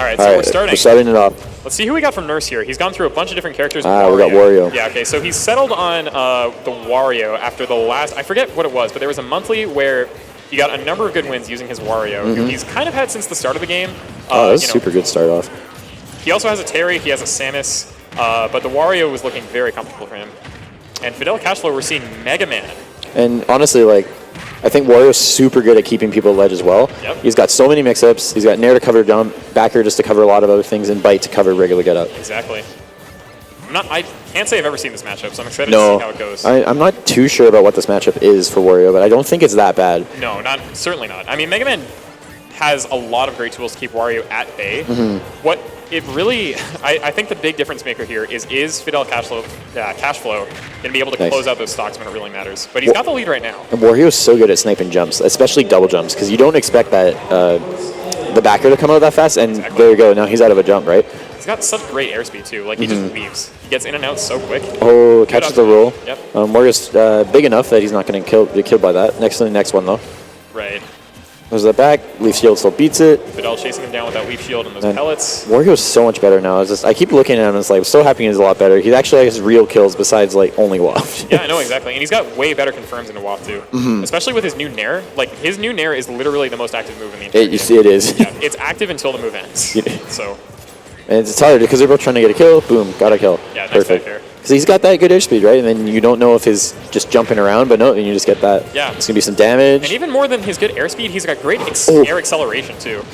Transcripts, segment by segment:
All right, so we're starting. We're starting it off. Let's see who we got from Nurse here. He's gone through a bunch of different characters. We got Wario. Yeah, okay, so he's settled on the Wario after the last, I forget what it was, but there was a monthly where he got a number of good wins using his Wario, who he's kind of had since the start of the game. That was a super good start off. He also has a Terry, he has a Samus, but the Wario was looking very comfortable for him. And Fidel Cashflow, we're seeing Mega Man. And honestly, like, I think Wario's super good at keeping people at ledge as well. Yep. He's got so many mix-ups. He's got Nair to cover jump, backer just to cover a lot of other things, and bite to cover regular get-up. Exactly. I can't say I've ever seen this matchup, so I'm excited to see how it goes. I'm not too sure about what this matchup is for Wario, but I don't think it's that bad. No, certainly not. I mean, Mega Man has a lot of great tools to keep Wario at bay. What it really, I think the big difference maker here is Fidel Cashflow going to be able to close out those stocks when it really matters. But he's got the lead right now. And Wario's so good at sniping jumps, especially double jumps, because you don't expect that the backer to come out that fast, and there you go. Now he's out of a jump, right? He's got such great airspeed, too. Like, he just weaves. He gets in and out so quick. Oh, catches the roll. Yep. Wario's big enough that he's not going to be killed by that. Next to the next one, though. Right. Goes to the back. Leaf Shield still beats it. Fidel chasing him down with that Leaf Shield and those pellets. Wario's so much better now. I keep looking at him and it's like, I'm so happy he's a lot better. He actually has real kills besides, like, only waft. Yeah, I know, exactly. And he's got way better confirms into waft, too. Especially with his new Nair. Like, his new Nair is literally the most active move in the entire game. You see, it is. Yeah, it's active until the move ends. So. And it's hard because they're both trying to get a kill. Boom, got a kill. Yeah, nice. Perfect. Because he's got that good airspeed, right? And then you don't know if he's just jumping around, but no, and you just get that. Yeah. It's going to be some damage. And even more than his good airspeed, he's got great air acceleration, too.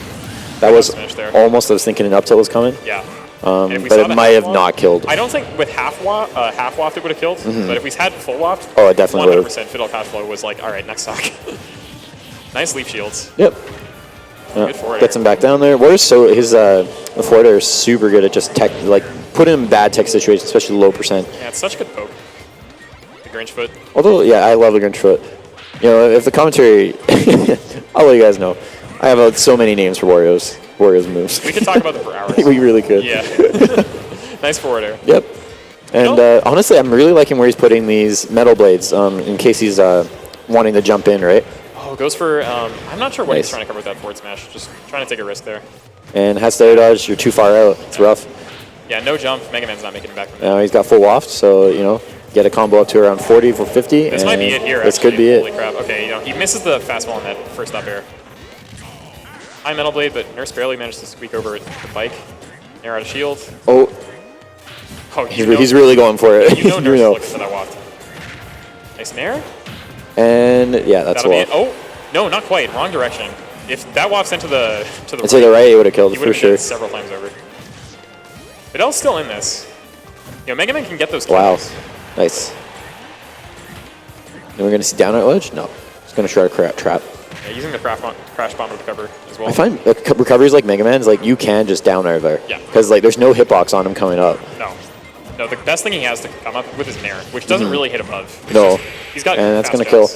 That was almost, I was thinking an up tilt was coming. Yeah. But it might have not killed. I don't think with half waft it would have killed, but if he's had full waft, it definitely would have. 100% Fidel Cashflow was like, all right, next stock. Nice leaf shields. Yep. Gets him back down there. His the forward air is super good at just put him in bad tech situations, especially low percent. Yeah, it's such good poke. The Grinch foot. Although, yeah, I love the Grinch foot. You know, if the commentary, I'll let you guys know. I have so many names for Wario's moves. We could talk about them for hours. We really could. Yeah. Nice forward air. Yep. And honestly, I'm really liking where he's putting these metal blades in case he's wanting to jump in, right? Oh, goes for, I'm not sure what he's trying to cover with that forward smash. Just trying to take a risk there. And has to air dodge. You're too far out. It's rough. Yeah, no jump. Mega Man's not making it back from there. He's got full waft, so, you know, get a combo up to around 40 for 50. This might be it here, This could be it. Holy crap. Okay, he misses the fastball on that first up air. High Metal Blade, but Nurse barely managed to squeak over the bike. Nair out of shield. He's really going for it. You know Nurse is looking for that waft. Nice Nair. And, yeah, that's a waft. Oh, no, not quite. Wrong direction. If that waft sent to the right, he would have killed for sure. Several times over. Fidel's still in this. You know, Mega Man can get those kills. Wow. Nice. And we're going to see down at ledge? No. He's going to try to trap. Yeah, using the crash bomb to recover as well. I find recoveries like Mega Man's, like, you can just down air there. Yeah. Because, like, there's no hitbox on him coming up. No, the best thing he has to come up with is Nair, which doesn't really hit above. He's got and that's going to kill.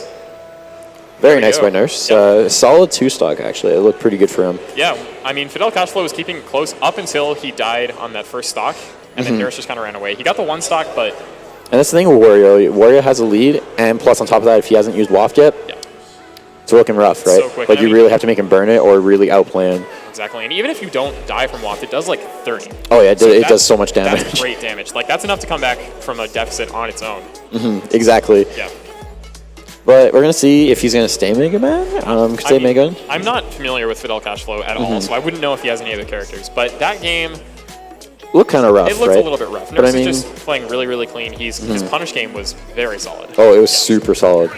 Very nice by Nurse. Solid 2-stock, actually. It looked pretty good for him. Yeah, I mean, Fidel Cashflow was keeping it close up until he died on that first stock, and then Nurse just kind of ran away. He got the 1 stock, but... And that's the thing with Wario. Wario has a lead, and plus on top of that, if he hasn't used waft yet, it's looking rough, right? So quick. Like, you really have to make him burn it or really outplay him. Exactly, and even if you don't die from waft, it does like 30. Oh yeah, it does so much damage. That's great damage. Like, that's enough to come back from a deficit on its own. Exactly. Yeah. But we're going to see if he's going to stay Mega Man. I'm not familiar with Fidel Cashflow at all, so I wouldn't know if he has any other characters. But that game... looked kind of rough, It looked a little bit rough. But Nurse is just playing really, really clean. His punish game was very solid. Oh, it was super solid.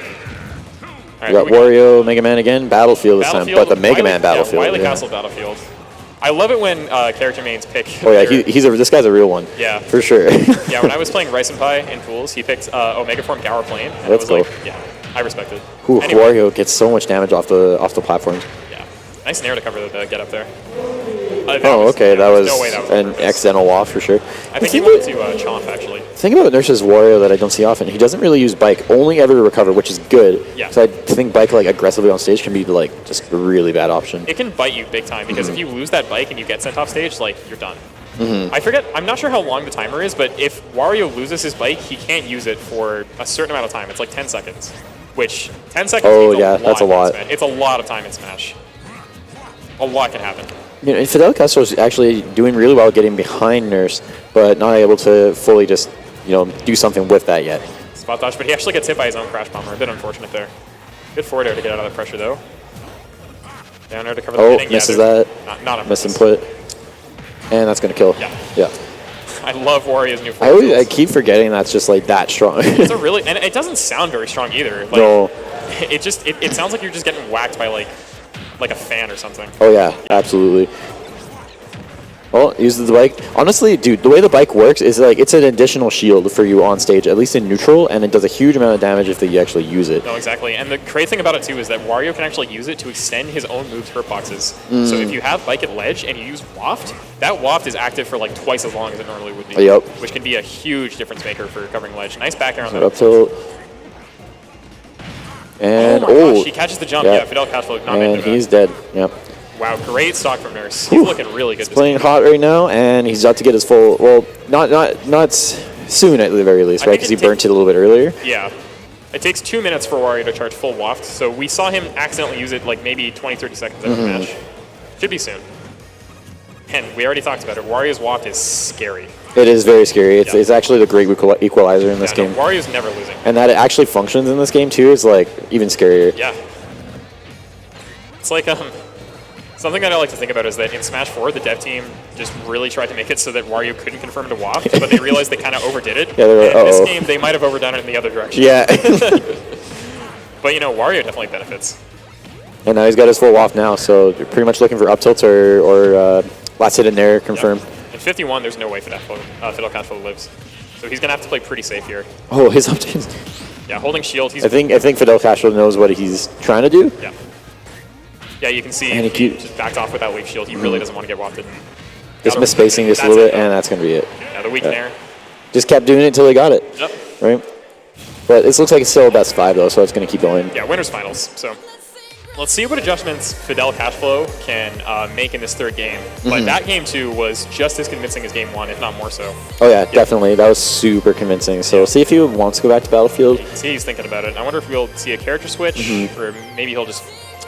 Right, we got Wario, Mega Man again, Battlefield this time, but the Mega Man Battlefield. Wily Castle Battlefield. I love it when character mains pick. Oh yeah, this guy's a real one. Yeah, for sure. Yeah, when I was playing Rice and Pie in pools, he picked Omega Form Gower Plane. And Let's go. Like, yeah, I respect it. Anyway. Wario gets so much damage off the platforms. Yeah, nice Nair to cover the get up there. That was an accidental waft for sure. I think he wanted to chomp, actually. The thing about Nurse's Wario that I don't see often, he doesn't really use bike, only ever to recover, which is good. Yeah. So I think bike like aggressively on stage can be like just a really bad option. It can bite you big time because if you lose that bike and you get sent off stage, like, you're done. I'm not sure how long the timer is, but if Wario loses his bike, he can't use it for a certain amount of time. It's like 10 seconds, which 10 seconds that's a lot. It's a lot of time in Smash. A lot can happen. You know, Fidel Castro's actually doing really well getting behind Nurse, but not able to fully just, you know, do something with that yet. Spot dodge, but he actually gets hit by his own crash bomber. A bit unfortunate there. Good forward air to get out of the pressure, though. Down air to cover the hitting. Misses that. Not a miss input. And that's going to kill. Yeah. I love Wario's new forward. I keep forgetting that's just like that strong. It's a really, and it doesn't sound very strong either. Like, no. It sounds like you're just getting whacked by like a fan or something. Oh yeah, absolutely. Well, uses the bike. Honestly, dude, the way the bike works is like it's an additional shield for you on stage, at least in neutral, and it does a huge amount of damage if you actually use it. No, exactly. And the great thing about it too is that Wario can actually use it to extend his own moves hitboxes. So if you have bike at ledge and you use waft, that waft is active for like twice as long as it normally would be. Yep. Which can be a huge difference maker for covering ledge. Nice back air on that. Up tilt. And oh my gosh, he catches the jump. Yeah, Fidel Cashflow not and he's dead. Yep. Wow, great stock from Nurse. He's looking really good. He's playing hot right now, and he's about to get his full. Well, not soon at the very least, right? Because he burnt it a little bit earlier. Yeah. It takes 2 minutes for Wario to charge full waft, so we saw him accidentally use it like maybe 20-30 seconds after the match. Should be soon. And we already talked about it. Wario's waft is scary. It is very scary. It's actually the great equalizer in this game. No, Wario's never losing. And that it actually functions in this game too is like even scarier. Yeah. It's like something that I like to think about is that in Smash 4, the dev team just really tried to make it so that Wario couldn't confirm to waft, but they realized they kind of overdid it. Yeah, and in this game, they might have overdone it in the other direction. Yeah. But you know, Wario definitely benefits. And now he's got his full waft now, so you're pretty much looking for up tilts or last hit in there, confirm. Yep. In 51, there's no way Fidel Cashflow lives. So he's going to have to play pretty safe here. Oh, his up tilt. Yeah, holding shield. I think Fidel Cashflow knows what he's trying to do. Yeah. Yeah, you can see and he just backed off with that weak shield. He really doesn't want to get wafted. Just misspacing just a little bit, and that's going to be it. Yeah, the weak in air. Just kept doing it until he got it. Yep. Right? But this looks like it's still a best 5, though, so it's going to keep going. Yeah, winners finals. So let's see what adjustments Fidel Cashflow can make in this third game. But that game, too, was just as convincing as game 1, if not more so. Oh, yeah, definitely. That was super convincing. So we'll see if he wants to go back to Battlefield. You can see he's thinking about it. I wonder if we'll see a character switch, or maybe he'll just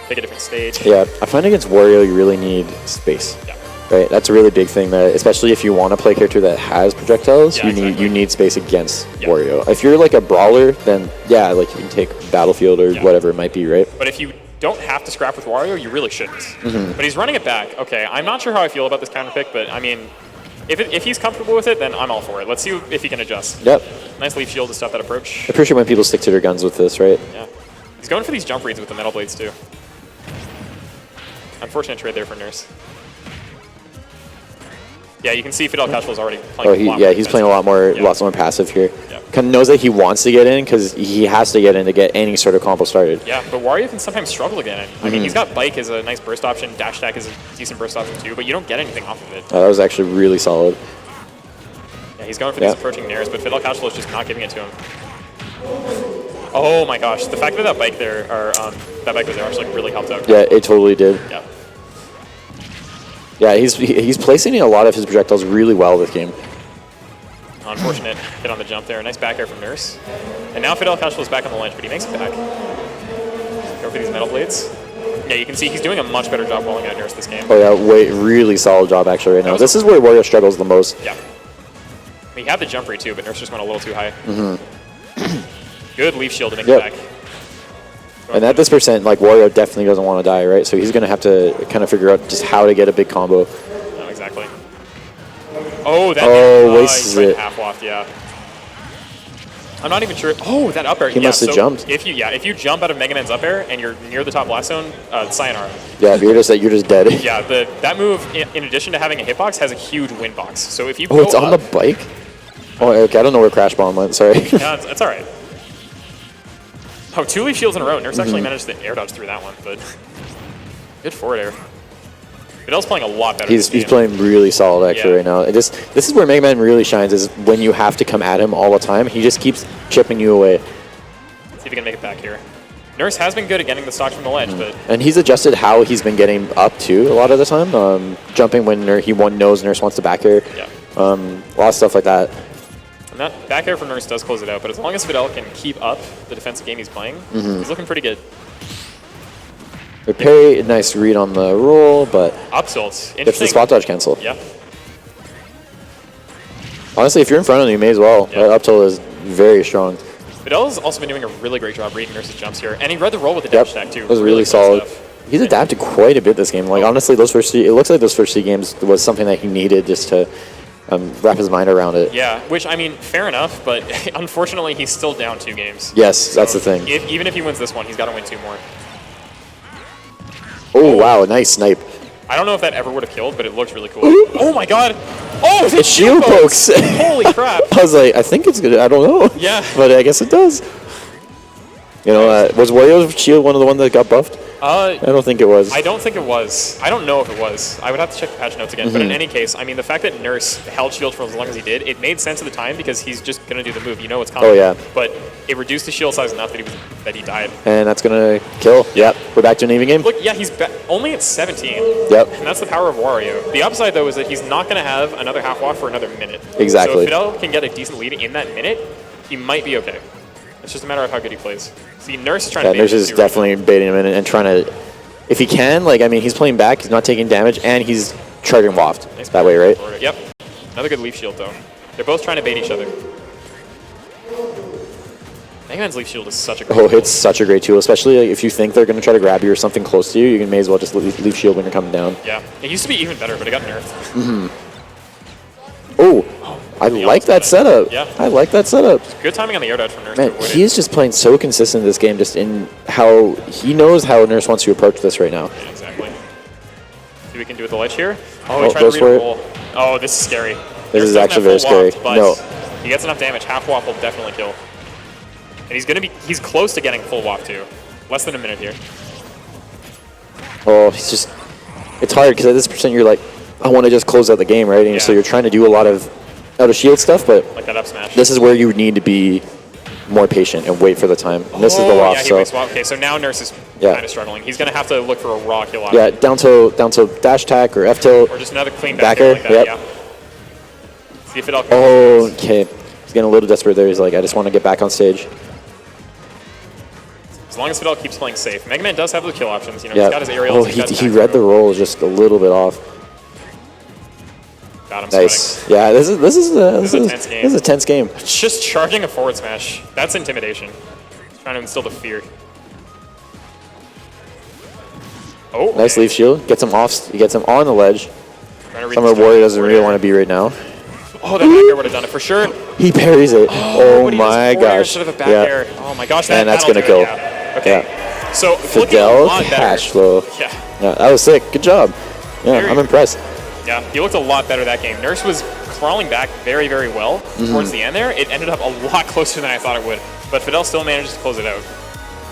pick a different stage. Yeah, I find against Wario, you really need space. Yeah. Right, that's a really big thing. That especially if you want to play a character that has projectiles, Yeah, you need space against Wario. If you're like a brawler, then yeah, like you can take Battlefield or whatever it might be, right? But if you don't have to scrap with Wario, you really shouldn't. But he's running it back. Okay, I'm not sure how I feel about this counter pick, but I mean, if he's comfortable with it, then I'm all for it. Let's see if he can adjust. Yep. Nice leaf shield to stop that approach. I appreciate when people stick to their guns with this, right? Yeah. He's going for these jump reads with the metal blades too. Unfortunate trade there for Nurse. Yeah, you can see Fidel Cashflow's already playing he's playing a lot more, lots more passive here. Yeah. Kind of knows that he wants to get in because he has to get in to get any sort of combo started. Yeah, but Wario can sometimes struggle to get in. I mean, he's got Bike as a nice burst option, Dash Attack is a decent burst option too, but you don't get anything off of it. That was actually really solid. Yeah, he's going for these approaching nairs, but Fidel Cashflow's just not giving it to him. Oh my gosh, the fact that that bike there, or that bike was there, actually really helped out. Yeah, it totally did. Yeah. Yeah, he's placing a lot of his projectiles really well this game. Unfortunate hit on the jump there. Nice back air from Nurse. And now Fidel Cashflow's back on the ledge, but he makes it back. Go for these metal blades. Yeah, you can see he's doing a much better job rolling out Nurse this game. Oh yeah, really solid job actually right now. This is where Wario struggles the most. Yeah. He had the jump read too, but Nurse just went a little too high. Good leaf shield to make it back. And at this percent, like, Wario definitely doesn't want to die, right? So he's going to have to kind of figure out just how to get a big combo. No, exactly. Oh, that wastes it. Half waft, yeah. I'm not even sure. Oh, that up air. He must have jumped. If you jump out of Mega Man's up air and you're near the top blast zone, sayonara. Yeah, you're just dead. Yeah, that move, in addition to having a hitbox, has a huge win box. So if you go it's on the bike? Oh, okay, I don't know where Crash Bomb went, sorry. Yeah, it's all right. Oh, 2 leaf shields in a row. Nurse actually managed to air dodge through that one, but good forward air. Fidel's playing a lot better. He's playing really solid actually right now. This is where Mega Man really shines, is when you have to come at him all the time. He just keeps chipping you away. Let's see if he can make it back here. Nurse has been good at getting the stock from the ledge, but and he's adjusted how he's been getting up too a lot of the time. Jumping when knows Nurse wants to back air. Yeah. A lot of stuff like that. And that back air from Nurse does close it out, but as long as Fidel can keep up the defensive game he's playing, he's looking pretty good. The parry, nice read on the roll, but Up tilt. Interesting. gets the spot dodge cancel. Yeah. Honestly, if you're in front of him, you may as well. Yeah. Up tilt is very strong. Fidel's also been doing a really great job reading Nurse's jumps here, and he read the roll with the dash attack too. That was really solid. stuff. He's adapted quite a bit this game. Like honestly, it looks like those first 3 games was something that he needed just to wrap his mind around it. Yeah, which, I mean, fair enough, but unfortunately, he's still down 2 games. Yes, So that's the thing. Even if he wins this one, he's got to win 2 more. Oh, wow, nice snipe. I don't know if that ever would have killed, but it looks really cool. Oh my god! Oh, It shield pokes. Holy crap! I was like, I think it's good. I don't know. Yeah. But I guess it does. You know, was Wario's shield one of the ones that got buffed? I don't think it was. I don't think it was. I don't know if it was. I would have to check the patch notes again. But in any case, I mean, the fact that Nurse held shield for as long as he did, it made sense at the time because he's just going to do the move. You know what's coming. Oh, yeah. But it reduced the shield size enough that he died. And that's going to kill. Yep. We're back to an even game. Look, yeah, he's only at 17. Yep. And that's the power of Wario. The upside, though, is that he's not going to have another half watt for another minute. Exactly. So if Fidel can get a decent lead in that minute, he might be okay. It's just a matter of how good he plays. See, Nurse is trying to bait Nurse is him definitely baiting him in and trying to, if he can, like, I mean, he's playing back, he's not taking damage, and he's charging waft Nice that way, right? Yep. Another good leaf shield, though. They're both trying to bait each other. Mega Man's leaf shield is such a great tool. It's such a great tool, especially like, if you think they're going to try to grab you or something close to you, you may as well just leaf shield when you're coming down. Yeah. It used to be even better, but it got nerfed. Oh, I like that setup. Yeah. I like that setup. Good timing on the air dodge from Nurse. Man, to avoid he is just playing so consistent this game, just in how he knows how Nurse wants to approach this right now. Yeah, exactly. See what we can do with the ledge here. Oh, Oh, he tried goes to for read a it. roll. Oh, this is scary. This is doesn't actually have very full scary. But No. he gets enough damage. Half wap will definitely kill. And he's close to getting full wap too. Less than a minute here. Oh, it's hard because at this percent you're like, I want to just close out the game, right? And so Yeah. you're trying to do a lot of out of shield stuff, but Like that up smash. this is where you need to be more patient and wait for the time. And this is the waft, yeah, he so waits wap. Okay, so now Nurse is kind of struggling. He's going to have to look for a raw kill out. yeah, down to dash attack or F tilt. Or just another clean back Backer, like that, yep. yeah. See if it all Oh, okay. He's getting a little desperate there. He's like, I just want to get back on stage. As long as Fidel keeps playing safe. Mega Man does have the kill options. You know, Yeah. he's got his aerials. Oh, he's got his he back read the throw. roll just a little bit off. Got him Nice. sweating. Yeah, this is a tense game. This is a tense game. Just charging a forward smash. That's intimidation. Trying to instill the fear. Oh, Nice okay. leaf shield. Gets him off. He gets him on the ledge. Trying to read Somewhere the Wario start. doesn't really want to be right now. Oh, that back air would have done it for sure. He parries it. Oh But he does my forward air gosh. Instead of a back Yeah. air. Oh my gosh, And that's that'll gonna do it, go. yeah. Okay. Yeah. So looking a Fidel lot better. Cashflow. Yeah. Yeah, that was sick. Good job. Yeah, Very I'm good. impressed. Yeah, he looked a lot better that game. Nurse was crawling back very, very well towards the end there. It ended up a lot closer than I thought it would. But Fidel still manages to close it out.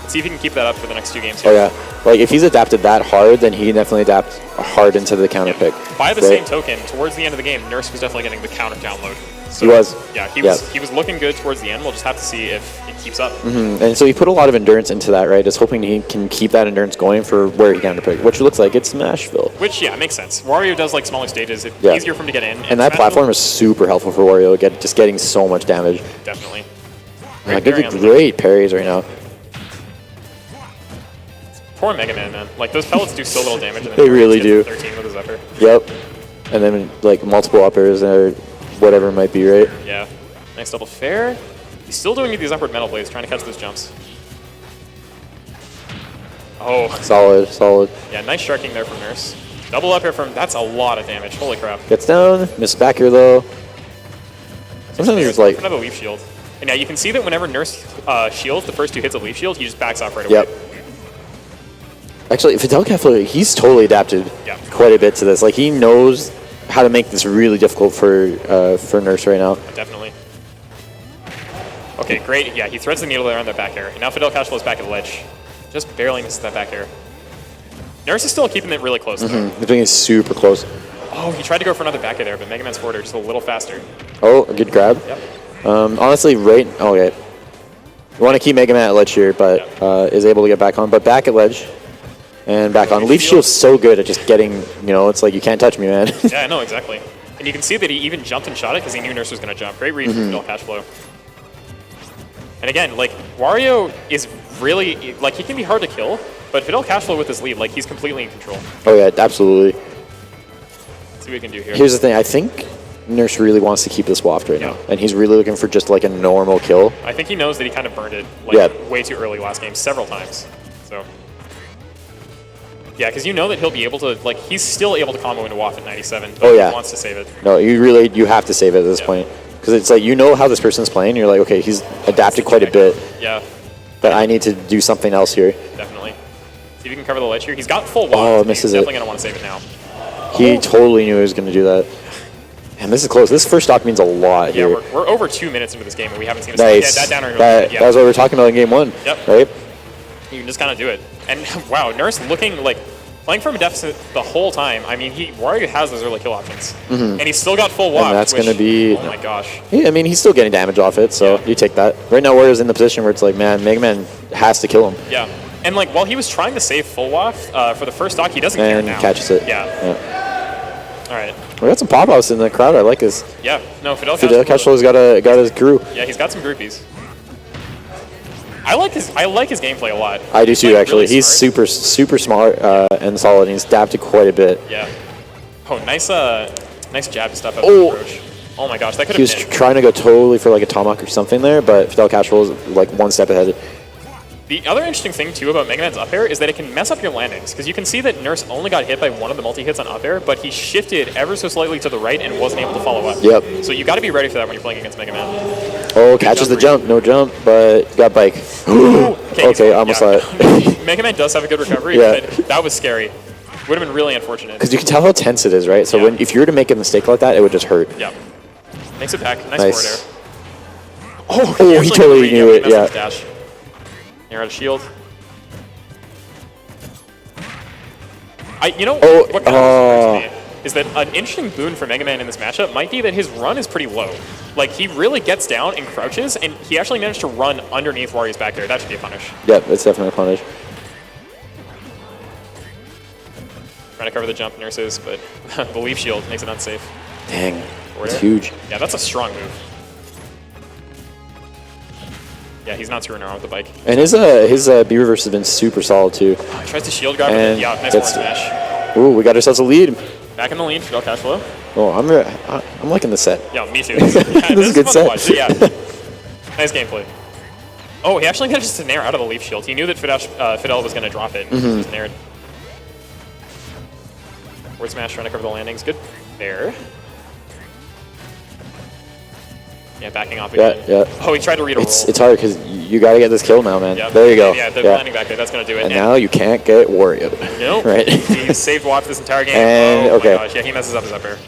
Let's see if he can keep that up for the next 2 games here. Oh yeah. Like if he's adapted that hard, then he can definitely adapt hard into the counter pick. By the Right? same token, towards the end of the game, Nurse was definitely getting the counter download. So, He was. Yeah, Yeah. he was looking good towards the end. We'll just have to see if it keeps up. And so he put a lot of endurance into that, right? Just hoping he can keep that endurance going for where he counter pick, which looks like it's Smashville. Which, yeah, makes sense. Wario does like smaller stages. It's Yeah. easier for him to get in. And that Smashville- platform is super helpful for Wario, just getting so much damage. Definitely. Yeah, parry on the great parries right now. Poor Mega Man, man. Like, those pellets do so little damage. And then They he really gets do. 13 with his upper. Yep. And then like multiple uppers or whatever it might be, right? Yeah. Nice double fair. He's still doing these upward metal blades, trying to catch those jumps. Oh, Solid, solid. yeah, nice sharking there from Nurse. Double up here from, that's a lot of damage. Holy crap. Gets down, missed back here though. Sometimes it's like, Another leaf shield. And yeah, you can see that whenever Nurse shields the first 2 hits of leaf shield, he just backs off right away. yep. Actually, Fidel Cashflow, he's totally adapted Yeah. quite a bit to this. Like he knows how to make this really difficult for Nurse right now. Definitely. Okay, great. Yeah, he threads the needle there on that back air. And now Fidel Cashflow is back at the ledge. Just barely misses that back air. Nurse is still keeping it really close, though. He's doing it super close. Oh, he tried to go for another back air there, but Mega Man's forward air just a little faster. Oh, a good grab. Yep. Honestly, right. Okay. We want to keep Mega Man at ledge here, but is able to get back on. But back at ledge. And back on. Leaf Shield's so good at just getting, it's like you can't touch me, man. Yeah, no, exactly. And you can see that he even jumped and shot it because he knew Nurse was going to jump. Great read from Fidel Cashflow. And again, like, Wario is really, like, he can be hard to kill, But Fidel Cashflow with his lead, like, he's completely in control. Oh, yeah, absolutely. Let's see what we can do here. Here's the thing. I think Nurse really wants to keep this waft right now. And he's really looking for just, like, a normal kill. I think he knows that he kind of burned it, like, way too early last game, several times. So, yeah, because you know that he'll be able to, like, he's still able to combo into waft at 97, but he wants to save it. No, you have to save it at this point. Because it's like, you know how this person's playing, you're like, okay, he's adapted quite a bit. Yeah. But I need to do something else here. Definitely. See if he can cover the ledge here. He's got full waft. Oh, misses he's definitely going to want to save it now. He totally knew he was going to do that. And this is close. This first stock means a lot here. Yeah, we're over 2 minutes into this game, and we haven't seen a nice. that downer. That was what we were talking about in game 1. Yep. Right? You can just kind of do it. And, wow, Nurse looking like... Playing from a deficit the whole time. I mean, Wario has those early kill options. And he's still got full waft. And that's going to be... Oh my gosh. Yeah, I mean, he's still getting damage off it, so you take that. Right now, Wario's in the position where it's like, man, Mega Man has to kill him. Yeah. And, like, while he was trying to save full waft for the first stock, he doesn't care now. And catches it. Yeah. All right. We got some pop-outs in the crowd. I like this. Yeah. No, Fidel Cashflow's got his crew. Yeah, he's got some groupies. I like his gameplay a lot. I do too, like, actually. Really he's super smart and solid. He's adapted quite a bit. Yeah. Oh, nice jab stuff up the approach. Oh my gosh, that could have been. He was trying to go totally for like a tomahawk or something there, but Fidel Cashflow was like one step ahead. The other interesting thing, too, about Mega Man's up air is that it can mess up your landings, because you can see that Nurse only got hit by one of the multi-hits on up air, but he shifted ever so slightly to the right and wasn't able to follow up. Yep. So you got to be ready for that when you're playing against Mega Man. Oh, catches the jump. No jump, but got bike. Okay, almost saw it. Mega Man does have a good recovery, but that was scary. Would have been really unfortunate. Because you can tell how tense it is, right? So if you were to make a mistake like that, it would just hurt. Yeah. Makes it back. Nice forward air. Oh, he totally knew it, yeah. Dash. You're out of shield. What kind of me is that an interesting boon for Mega Man in this matchup might be that his run is pretty low. Like, he really gets down and crouches, and he actually managed to run underneath Wario's back there. That should be a punish. Yep, it's definitely a punish. Trying to cover the jump, Nurses, but the leaf shield makes it unsafe. Dang, it's huge. Yeah, that's a strong move. Yeah, he's not screwing around with the bike. And his B reverse has been super solid too. Oh, he tries to shield grab, and yeah, nice forward smash. Ooh, we got ourselves a lead. Back in the lead, Fidel Cashflow. Oh, I'm liking the set. Yeah, me too. This is a good set. Yeah, nice gameplay. Oh, he actually managed to nair out of the leaf shield. He knew that Fidel was going to drop it. Just naired. Forward smash trying to cover the landings. Good there. Yeah, backing off again. Yeah. Oh, he tried to read a roll. It's hard because you got to get this kill now, man. Yeah, there you go. Yeah, the landing back there. That's going to do it. And now you can't get Wario. Nope. Right? He saved Watt this entire game. And, oh okay. my gosh. Yeah, he messes up his up air.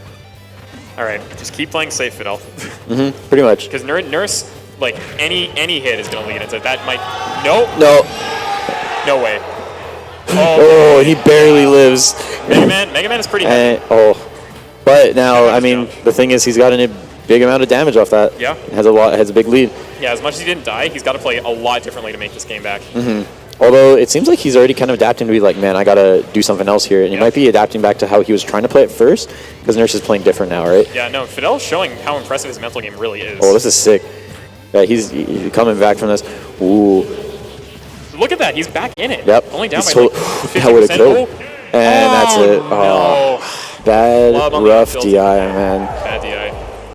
All right, just keep playing safe, Fidel. Pretty much. Because Nurse, like, any hit is going to lead into that. Might... Nope. No way. Oh, he barely lives. Mega Man is pretty heavy. But now, I mean, the thing is, he's got a big amount of damage off that. Yeah. Has a big lead. Yeah, as much as he didn't die, he's got to play a lot differently to make this game back. Although it seems like he's already kind of adapting to be like, man, I got to do something else here. And he might be adapting back to how he was trying to play at first, because Nurse is playing different now, right? Yeah, no, Fidel's showing how impressive his mental game really is. Oh, this is sick. Yeah, he's coming back from this. Ooh. Look at that, he's back in it. Yep. Only down by like 50%. That would have killed. And that's it. No. Bad, Love on rough the DI, man.